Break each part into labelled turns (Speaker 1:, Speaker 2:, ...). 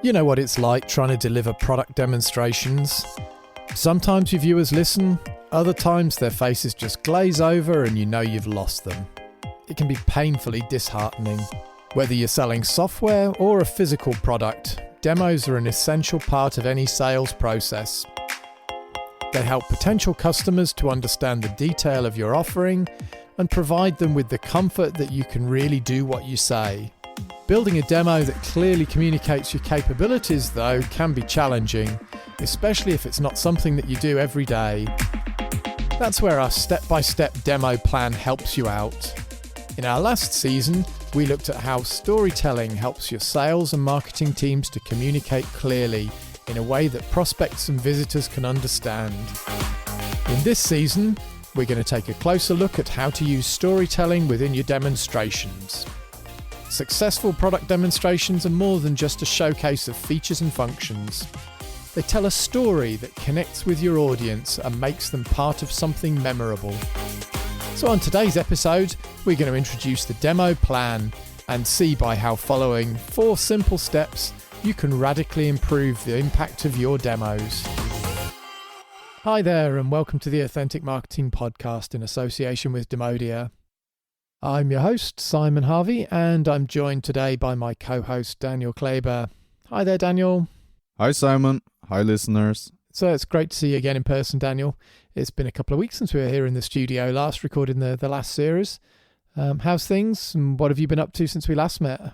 Speaker 1: You know what it's like trying to deliver product demonstrations. Sometimes your viewers listen, other times their faces just glaze over and you know you've lost them. It can be painfully disheartening. Whether you're selling software or a physical product, demos are an essential part of any sales process. They help potential customers to understand the detail of your offering and provide them with the comfort that you can really do what you say. Building a demo that clearly communicates your capabilities, though, can be challenging, especially if it's not something that you do every day. That's where our step-by-step demo plan helps you out. In our last season, we looked at how storytelling helps your sales and marketing teams to communicate clearly in a way that prospects and visitors can understand. In this season, we're going to take a closer look at how to use storytelling within your demonstrations. Successful product demonstrations are more than just a showcase of features and functions. They tell a story that connects with your audience and makes them part of something memorable. So on today's episode, we're going to introduce the demo plan and see by how following 4 simple steps you can radically improve the impact of your demos. Hi there, and welcome to the Authentic Marketing Podcast in association with Demodia. I'm your host, Simon Harvey, and I'm joined today by my co-host, Daniel Kleber. Hi there, Daniel.
Speaker 2: Hi, Simon. Hi, listeners.
Speaker 1: So it's great to see you again in person, Daniel. It's been a couple of weeks since we were here in the studio last, recording the last series. How's things, and what have you been up to since we last met?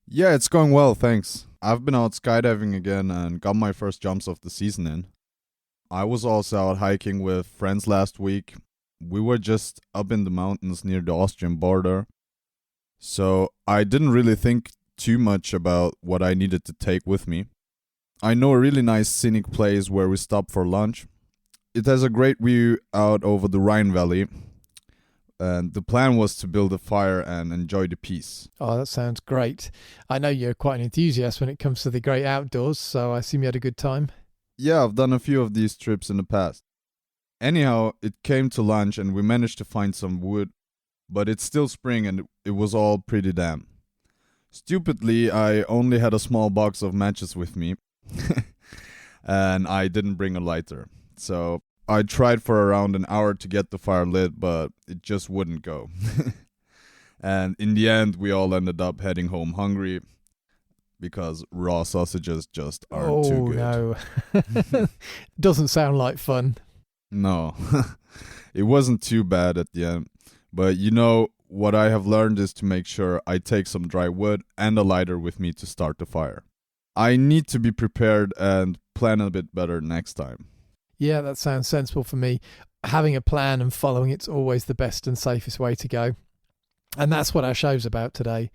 Speaker 2: Yeah, it's going well, thanks. I've been out skydiving again and got my first jumps of the season in. I was also out hiking with friends last week. We were just up in the mountains near the Austrian border. So I didn't really think too much about what I needed to take with me. I know a really nice scenic place where we stopped for lunch. It has a great view out over the Rhine Valley. And the plan was to build a fire and enjoy the peace.
Speaker 1: Oh, that sounds great. I know you're quite an enthusiast when it comes to the great outdoors, so I assume you had a good time.
Speaker 2: Yeah, I've done a few of these trips in the past. Anyhow, it came to lunch and we managed to find some wood, but it's still spring and it was all pretty damp. Stupidly, I only had a small box of matches with me, and I didn't bring a lighter. So I tried for around an hour to get the fire lit, but it just wouldn't go. And in the end, we all ended up heading home hungry because raw sausages just aren't too good.
Speaker 1: Oh, no. Doesn't sound like fun.
Speaker 2: No, it wasn't too bad at the end. But you know, what I have learned is to make sure I take some dry wood and a lighter with me to start the fire. I need to be prepared and plan a bit better next time.
Speaker 1: Yeah, that sounds sensible for me. Having a plan and following it's always the best and safest way to go. And that's what our show's about today.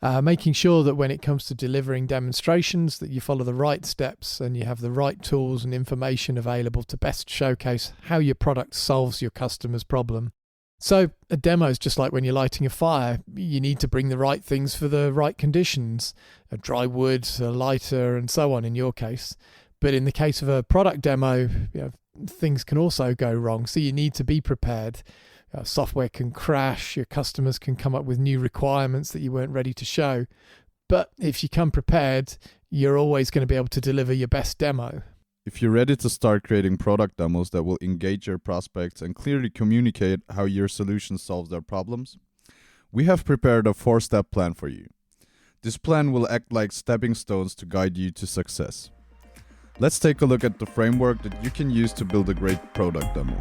Speaker 1: Making sure that when it comes to delivering demonstrations that you follow the right steps and you have the right tools and information available to best showcase how your product solves your customer's problem. So a demo is just like when you're lighting a fire. You need to bring the right things for the right conditions. A dry wood, a lighter, and so on in your case. But in the case of a product demo, things can also go wrong. So you need to be prepared. Software can crash, your customers can come up with new requirements that you weren't ready to show. But if you come prepared, you're always going to be able to deliver your best demo.
Speaker 2: If you're ready to start creating product demos that will engage your prospects and clearly communicate how your solution solves their problems, we have prepared a 4-step plan for you. This plan will act like stepping stones to guide you to success. Let's take a look at the framework that you can use to build a great product demo.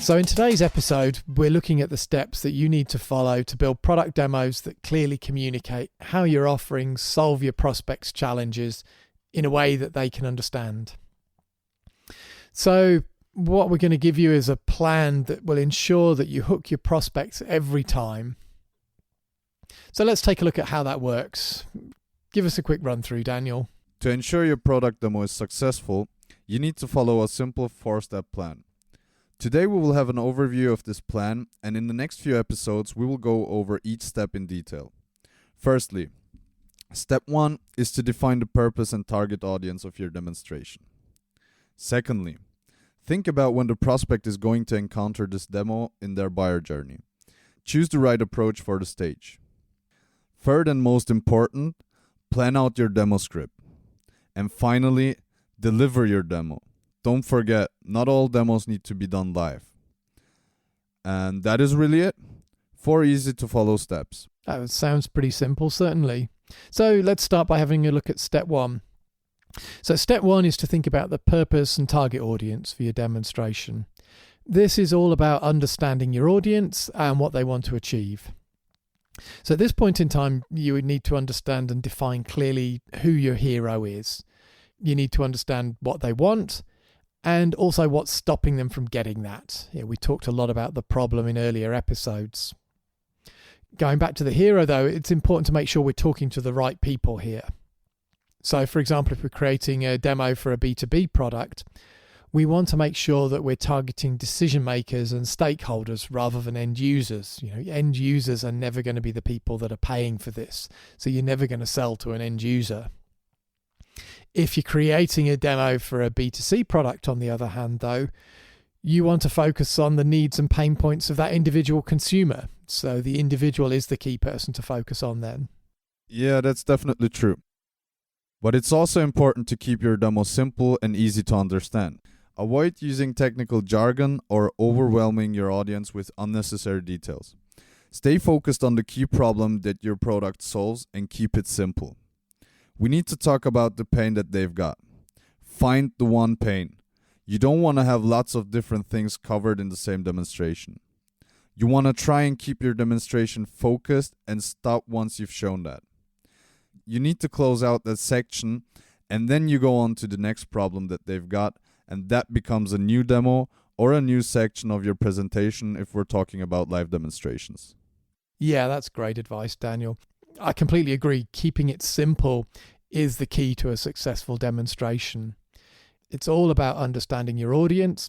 Speaker 1: So in today's episode, we're looking at the steps that you need to follow to build product demos that clearly communicate how your offerings solve your prospects' challenges in a way that they can understand. So what we're going to give you is a plan that will ensure that you hook your prospects every time. So let's take a look at how that works. Give us a quick run through, Daniel.
Speaker 2: To ensure your product demo is successful, you need to follow a simple 4-step plan. Today we will have an overview of this plan, and in the next few episodes we will go over each step in detail. Firstly, step 1 is to define the purpose and target audience of your demonstration. Secondly, Think about when the prospect is going to encounter this demo in their buyer journey. Choose the right approach for the stage. Third and most important, plan out your demo script. And finally, deliver your demo. Don't forget, not all demos need to be done live. And that is really it. 4 easy to follow steps.
Speaker 1: That sounds pretty simple, certainly. So let's start by having a look at step 1. So step 1 is to think about the purpose and target audience for your demonstration. This is all about understanding your audience and what they want to achieve. So at this point in time, you would need to understand and define clearly who your hero is. You need to understand what they want and also what's stopping them from getting that. We talked a lot about the problem in earlier episodes. Going back to the hero, though, it's important to make sure we're talking to the right people here. So, for example, if we're creating a demo for a B2B product, we want to make sure that we're targeting decision makers and stakeholders rather than end users. End users are never going to be the people that are paying for this, so you're never going to sell to an end user. If you're creating a demo for a B2C product, on the other hand, though, you want to focus on the needs and pain points of that individual consumer. So the individual is the key person to focus on then.
Speaker 2: Yeah, that's definitely true. But it's also important to keep your demo simple and easy to understand. Avoid using technical jargon or overwhelming your audience with unnecessary details. Stay focused on the key problem that your product solves and keep it simple. We need to talk about the pain that they've got. Find the one pain. You don't want to have lots of different things covered in the same demonstration. You want to try and keep your demonstration focused and stop once you've shown that. You need to close out that section and then you go on to the next problem that they've got, and that becomes a new demo or a new section of your presentation if we're talking about live demonstrations.
Speaker 1: Yeah, that's great advice, Daniel. I completely agree. Keeping it simple is the key to a successful demonstration. It's all about understanding your audience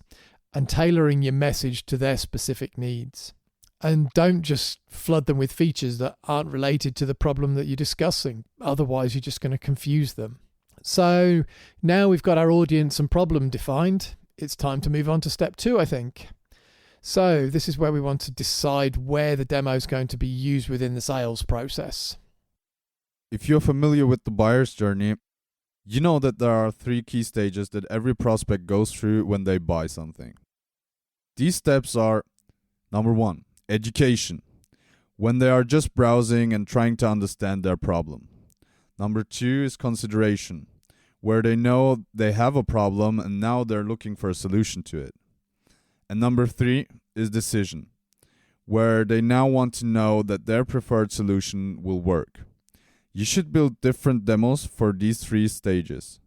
Speaker 1: and tailoring your message to their specific needs. And don't just flood them with features that aren't related to the problem that you're discussing. Otherwise, you're just going to confuse them. So now we've got our audience and problem defined. It's time to move on to step 2, I think. So this is where we want to decide where the demo is going to be used within the sales process.
Speaker 2: If you're familiar with the buyer's journey, you know that there are 3 key stages that every prospect goes through when they buy something. These steps are: number 1, education, when they are just browsing and trying to understand their problem. Number 2 is consideration, where they know they have a problem and now they're looking for a solution to it. And number 3 is decision, where they now want to know that their preferred solution will work. You should build different demos for these 3 stages.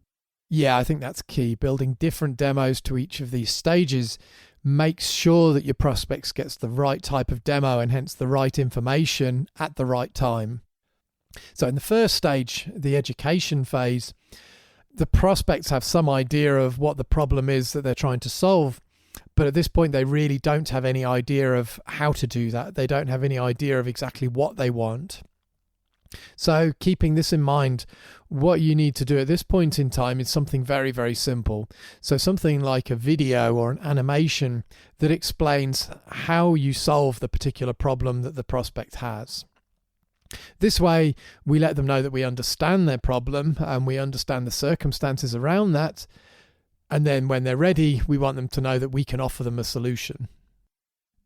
Speaker 1: Yeah, I think that's key. Building different demos to each of these stages makes sure that your prospects gets the right type of demo and hence the right information at the right time. So in the first stage, the education phase, the prospects have some idea of what the problem is that they're trying to solve. But at this point, they really don't have any idea of how to do that. They don't have any idea of exactly what they want. So keeping this in mind, what you need to do at this point in time is something very, very simple. So something like a video or an animation that explains how you solve the particular problem that the prospect has. This way, we let them know that we understand their problem and we understand the circumstances around that. And then when they're ready, we want them to know that we can offer them a solution.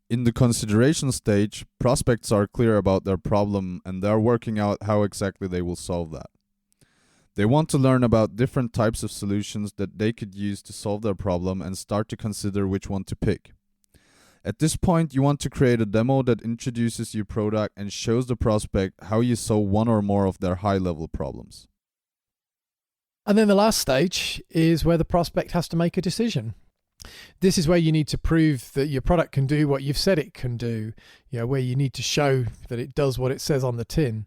Speaker 2: In the consideration stage, prospects are clear about their problem and they're working out how exactly they will solve that. They want to learn about different types of solutions that they could use to solve their problem and start to consider which one to pick. At this point, you want to create a demo that introduces your product and shows the prospect how you solve one or more of their high-level problems.
Speaker 1: And then the last stage is where the prospect has to make a decision. This is where you need to prove that your product can do what you've said it can do, where you need to show that it does what it says on the tin.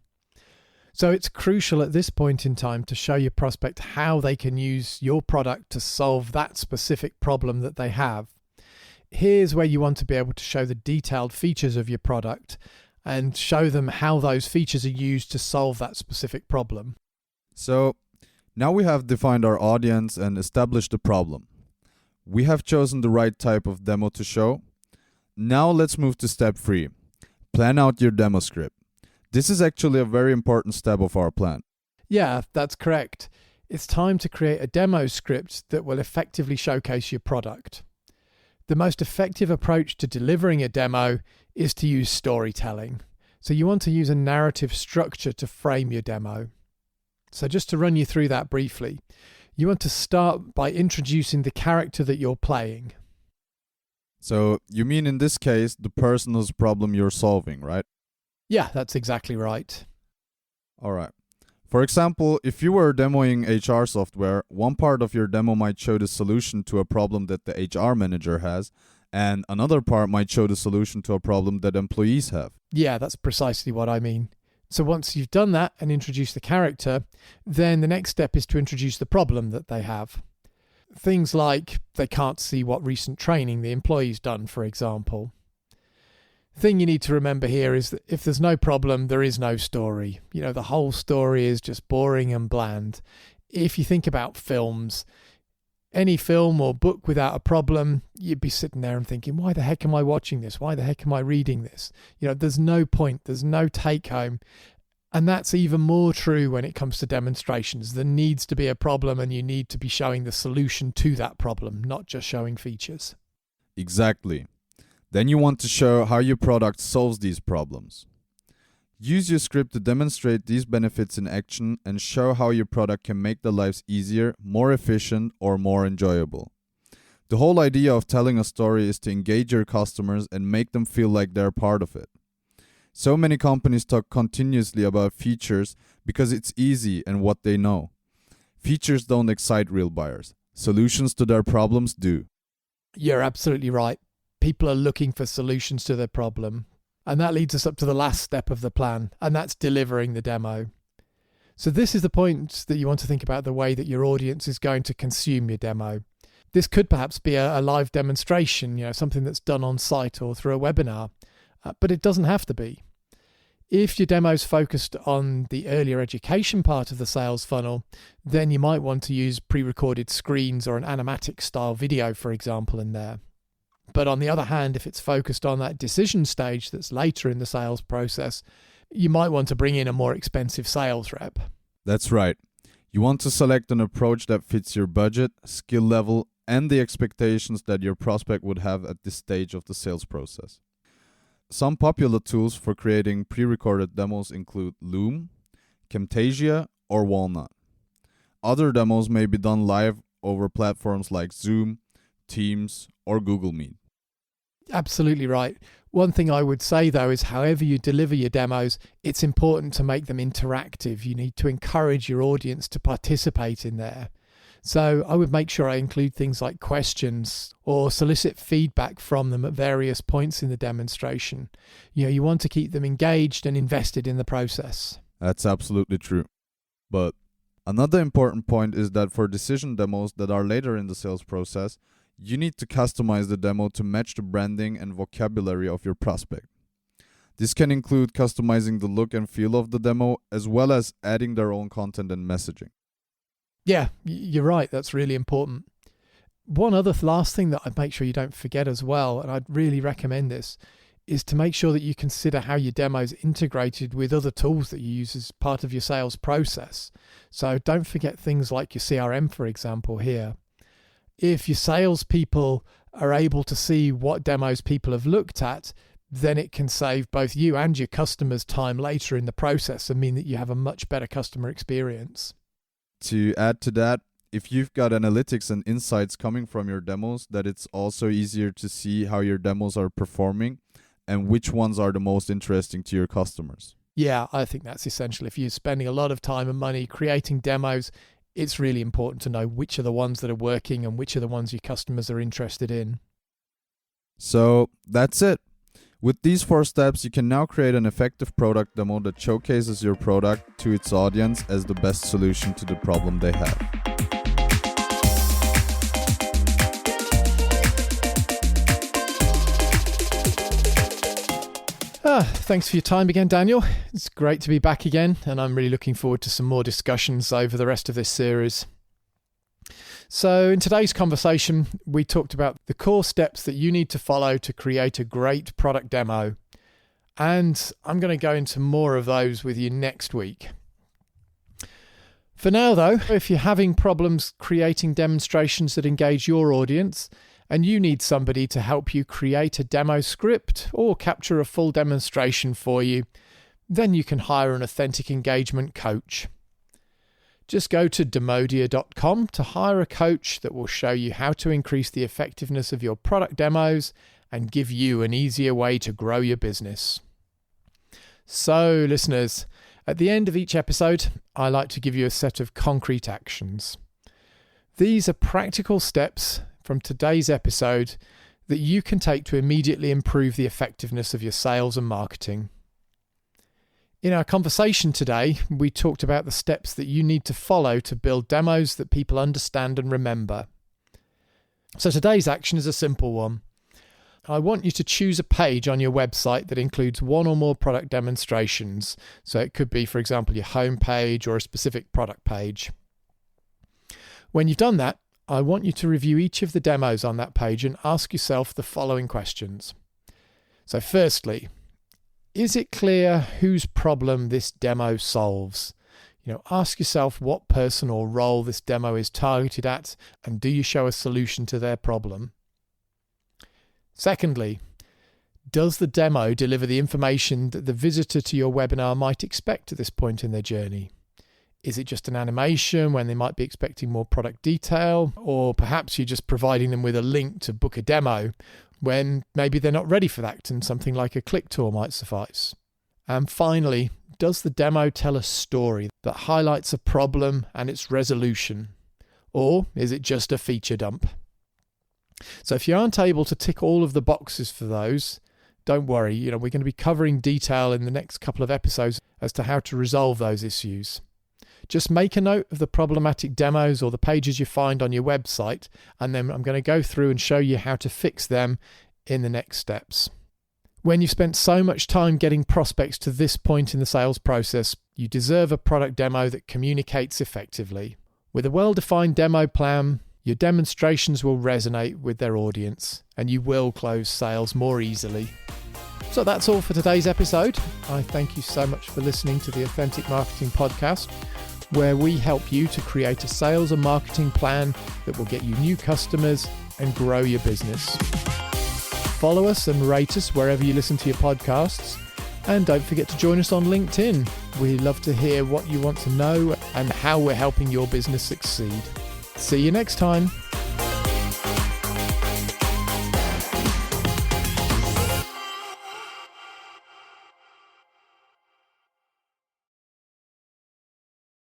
Speaker 1: So it's crucial at this point in time to show your prospect how they can use your product to solve that specific problem that they have. Here's where you want to be able to show the detailed features of your product and show them how those features are used to solve that specific problem.
Speaker 2: So now we have defined our audience and established the problem. We have chosen the right type of demo to show. Now let's move to step 3. Plan out your demo script. This is actually a very important step of our plan.
Speaker 1: Yeah, that's correct. It's time to create a demo script that will effectively showcase your product. The most effective approach to delivering a demo is to use storytelling. So you want to use a narrative structure to frame your demo. So just to run you through that briefly, you want to start by introducing the character that you're playing.
Speaker 2: So you mean in this case, the person whose problem you're solving, right?
Speaker 1: Yeah, that's exactly right.
Speaker 2: All right. For example, if you were demoing HR software, one part of your demo might show the solution to a problem that the HR manager has, and another part might show the solution to a problem that employees have.
Speaker 1: Yeah, that's precisely what I mean. So once you've done that and introduced the character, then the next step is to introduce the problem that they have. Things like they can't see what recent training the employee's done, for example. Thing you need to remember here is that if there's no problem, there is no story. The whole story is just boring and bland. If you think about films, any film or book without a problem, you'd be sitting there and thinking, why the heck am I watching this? Why the heck am I reading this? There's no point, there's no take home. And that's even more true when it comes to demonstrations. There needs to be a problem and you need to be showing the solution to that problem, not just showing features.
Speaker 2: Exactly. Then you want to show how your product solves these problems. Use your script to demonstrate these benefits in action and show how your product can make their lives easier, more efficient, or more enjoyable. The whole idea of telling a story is to engage your customers and make them feel like they're part of it. So many companies talk continuously about features because it's easy and what they know. Features don't excite real buyers. Solutions to their problems do.
Speaker 1: You're absolutely right. People are looking for solutions to their problem. And that leads us up to the last step of the plan, and that's delivering the demo. So this is the point that you want to think about the way that your audience is going to consume your demo. This could perhaps be a live demonstration, something that's done on site or through a webinar, but it doesn't have to be. If your demo's focused on the earlier education part of the sales funnel, then you might want to use pre-recorded screens or an animatic style video, for example, in there. But on the other hand, if it's focused on that decision stage that's later in the sales process, you might want to bring in a more expensive sales rep.
Speaker 2: That's right. You want to select an approach that fits your budget, skill level, and the expectations that your prospect would have at this stage of the sales process. Some popular tools for creating pre-recorded demos include Loom, Camtasia, or Walnut. Other demos may be done live over platforms like Zoom, Teams, or Google Meet.
Speaker 1: Absolutely right. One thing I would say, though, is however you deliver your demos, it's important to make them interactive. You need to encourage your audience to participate in there. So I would make sure I include things like questions or solicit feedback from them at various points in the demonstration. You want to keep them engaged and invested in the process.
Speaker 2: That's absolutely true. But another important point is that for decision demos that are later in the sales process, you need to customize the demo to match the branding and vocabulary of your prospect. This can include customizing the look and feel of the demo as well as adding their own content and messaging.
Speaker 1: Yeah, you're right. That's really important. One other last thing that I'd make sure you don't forget as well, and I'd really recommend this, is to make sure that you consider how your demo is integrated with other tools that you use as part of your sales process. So don't forget things like your CRM, for example, here. If your salespeople are able to see what demos people have looked at, then it can save both you and your customers time later in the process and mean that you have a much better customer experience.
Speaker 2: To add to that, if you've got analytics and insights coming from your demos, that it's also easier to see how your demos are performing and which ones are the most interesting to your customers.
Speaker 1: Yeah, I think that's essential. If you're spending a lot of time and money creating demos, it's really important to know which are the ones that are working and which are the ones your customers are interested in.
Speaker 2: So that's it. With these 4 steps, you can now create an effective product demo that showcases your product to its audience as the best solution to the problem they have.
Speaker 1: Thanks for your time again, Daniel. It's great to be back again, and I'm really looking forward to some more discussions over the rest of this series. So in today's conversation, we talked about the core steps that you need to follow to create a great product demo. And I'm going to go into more of those with you next week. For now though, if you're having problems creating demonstrations that engage your audience, and you need somebody to help you create a demo script or capture a full demonstration for you, then you can hire an authentic engagement coach. Just go to demodia.com to hire a coach that will show you how to increase the effectiveness of your product demos and give you an easier way to grow your business. So, listeners, at the end of each episode, I like to give you a set of concrete actions. These are practical steps from today's episode that you can take to immediately improve the effectiveness of your sales and marketing. In our conversation today, we talked about the steps that you need to follow to build demos that people understand and remember. So today's action is a simple one. I want you to choose a page on your website that includes one or more product demonstrations. So it could be, for example, your home page or a specific product page. When you've done that, I want you to review each of the demos on that page and ask yourself the following questions. So firstly, is it clear whose problem this demo solves? Ask yourself what person or role this demo is targeted at, and do you show a solution to their problem? Secondly, does the demo deliver the information that the visitor to your webinar might expect at this point in their journey? Is it just an animation when they might be expecting more product detail? Or perhaps you're just providing them with a link to book a demo when maybe they're not ready for that and something like a click tour might suffice. And finally, does the demo tell a story that highlights a problem and its resolution? Or is it just a feature dump? So if you aren't able to tick all of the boxes for those, don't worry. We're going to be covering detail in the next couple of episodes as to how to resolve those issues. Just make a note of the problematic demos or the pages you find on your website, and then I'm going to go through and show you how to fix them in the next steps. When you've spent so much time getting prospects to this point in the sales process, you deserve a product demo that communicates effectively. With a well-defined demo plan, your demonstrations will resonate with their audience, and you will close sales more easily. So that's all for today's episode. I thank you so much for listening to the Authentic Marketing Podcast, where we help you to create a sales and marketing plan that will get you new customers and grow your business. Follow us and rate us wherever you listen to your podcasts. And don't forget to join us on LinkedIn. We love to hear what you want to know and how we're helping your business succeed. See you next time.